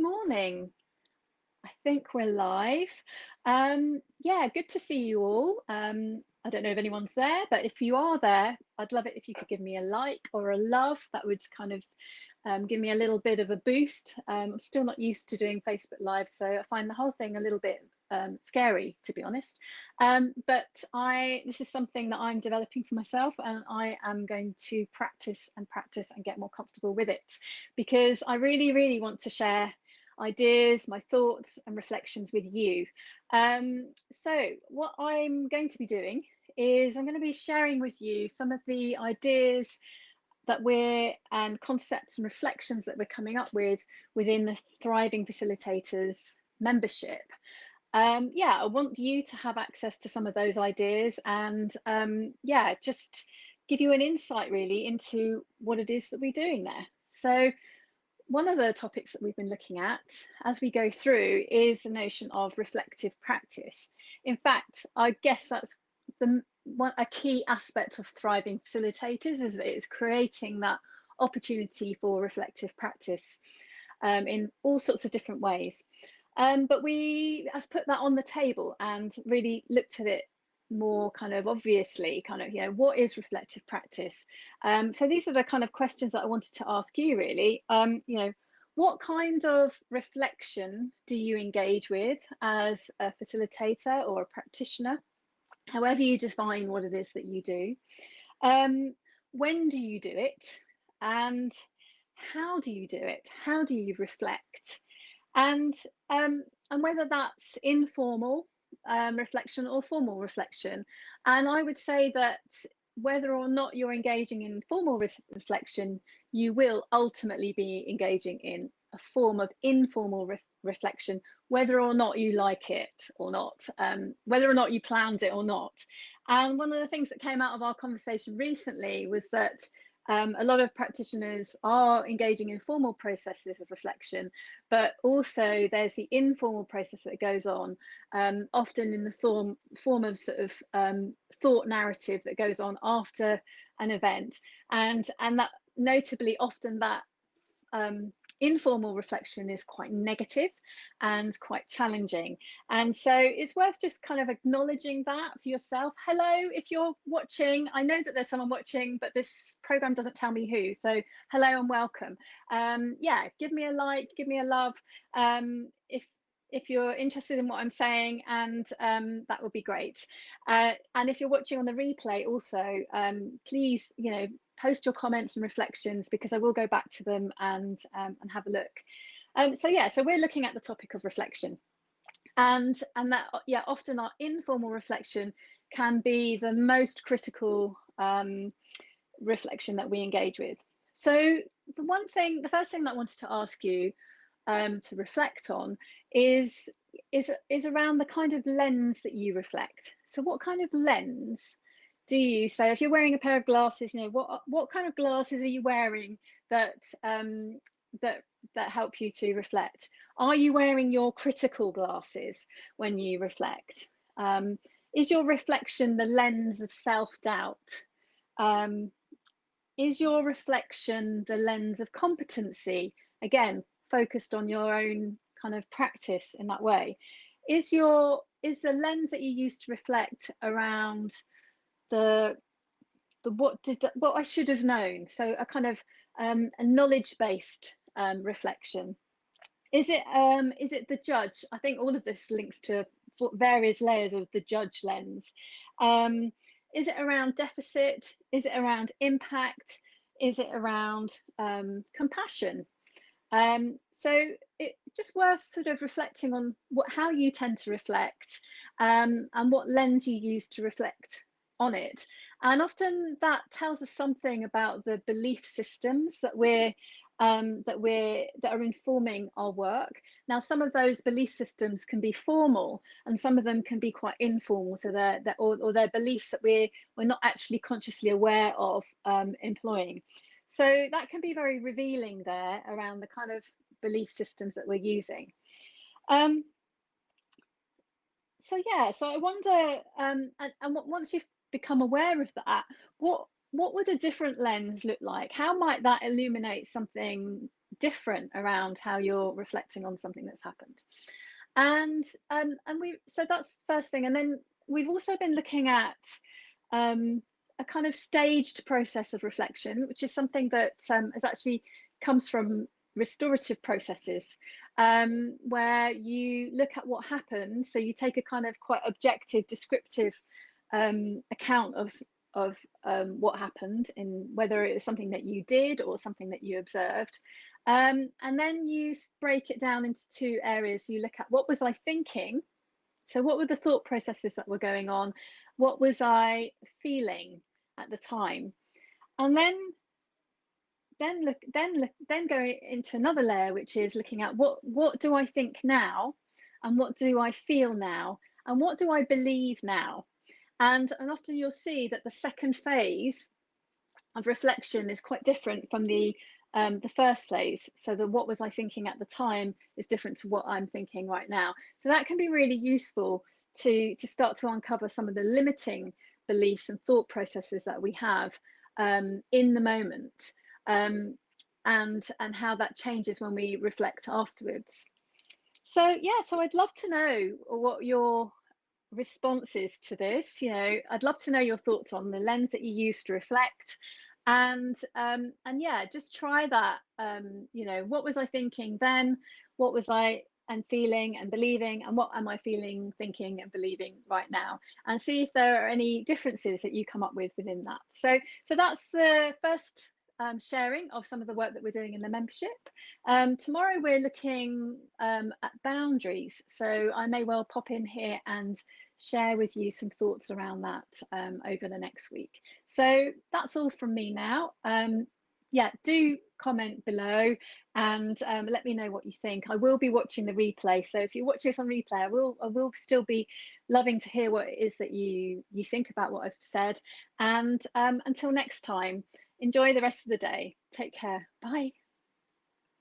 morning. I think we're live. Yeah, good to see you all. I don't know if anyone's there, but if you are there, I'd love it if you could give me a like or a love. That would kind of give me a little bit of a boost. I'm still not used to doing Facebook Live, so I find the whole thing a little bit scary, to be honest. But this is something that I'm developing for myself, and I am going to practice and practice and get more comfortable with it, because I really, really want to share ideas, my thoughts and reflections with you. So what I'm going to be doing is I'm going to be sharing with you some of the ideas that and concepts and reflections that we're coming up with within the Thriving Facilitators membership. Yeah, I want you to have access to some of those ideas and yeah, just give you an insight really into what it is that we're doing there. So one of the topics that we've been looking at as we go through is the notion of reflective practice. In fact, I guess that's a key aspect of Thriving Facilitators, is that it's creating that opportunity for reflective practice in all sorts of different ways. But we have put that on the table and really looked at it more kind of obviously, what is reflective practice? So these are the kind of questions that I wanted to ask you really. What kind of reflection do you engage with as a facilitator or a practitioner, however you define what it is that you do? When do you do it? And how do you do it? How do you reflect? And whether that's informal reflection or formal reflection. And I would say that whether or not you're engaging in formal reflection, you will ultimately be engaging in a form of informal reflection, whether or not you like it or not, whether or not you planned it or not. And one of the things that came out of our conversation recently was that a lot of practitioners are engaging in formal processes of reflection, but also there's the informal process that goes on, often in the form of sort of thought narrative that goes on after an event, and that notably often that informal reflection is quite negative and quite challenging. And so it's worth just kind of acknowledging that for yourself. Hello, if you're watching, I know that there's someone watching, but this program doesn't tell me who. So hello and welcome. Yeah, give me a like, give me a love. If you're interested in what I'm saying, and that would be great. And if you're watching on the replay also, please, post your comments and reflections, because I will go back to them and have a look. So we're looking at the topic of reflection, and that, yeah, often our informal reflection can be the most critical reflection that we engage with. So the first thing that I wanted to ask you to reflect on is around the kind of lens that you reflect. So what kind of lens do you, so if you're wearing a pair of glasses, what kind of glasses are you wearing that that help you to reflect? Are you wearing your critical glasses when you reflect? Is your reflection the lens of self-doubt? Is your reflection the lens of competency? Again, focused on your own kind of practice in that way. Is the lens that you use to reflect around the what I should have known? So a kind of a knowledge-based reflection. Is it the judge? I think all of this links to various layers of the judge lens. Is it around deficit? Is it around impact? Is it around compassion? So it's just worth sort of reflecting on how you tend to reflect, and what lens you use to reflect on it. And often that tells us something about the belief systems that are informing our work. Now, some of those belief systems can be formal, and some of them can be quite informal. So they're beliefs that we're not actually consciously aware of employing. So that can be very revealing there around the kind of belief systems that we're using. So I wonder, and once you've become aware of that, what would a different lens look like? How might that illuminate something different around how you're reflecting on something that's happened. And we so that's the first thing. And then we've also been looking at um, a kind of staged process of reflection, which is something that has actually comes from restorative processes, where you look at what happened. So you take a kind of quite objective, descriptive account of what happened, in whether it was something that you did or something that you observed. And then you break it down into two areas. You look at, what was I thinking? So what were the thought processes that were going on? What was I feeling at the time? And then go into another layer, which is looking at, what do I think now, and what do I feel now, and what do I believe now? And often you'll see that the second phase of reflection is quite different from the first phase. So the what was I thinking at the time is different to what I'm thinking right now. So that can be really useful to start to uncover some of the limiting beliefs and thought processes that we have in the moment, and how that changes when we reflect afterwards. So yeah, so I'd love to know what your responses to this. I'd love to know your thoughts on the lens that you use to reflect. And yeah, just try that. What was I thinking then? What was I and feeling and believing, and what am I feeling, thinking and believing right now? And see if there are any differences that you come up with within that. So that's the first sharing of some of the work that we're doing in the membership. Tomorrow we're looking at boundaries, so I may well pop in here and share with you some thoughts around that over the next week. So that's all from me now. Yeah, do comment below and let me know what you think. I will be watching the replay, so if you watch this on replay, I will still be loving to hear what it is that you think about what I've said. And until next time, enjoy the rest of the day. Take care. Bye.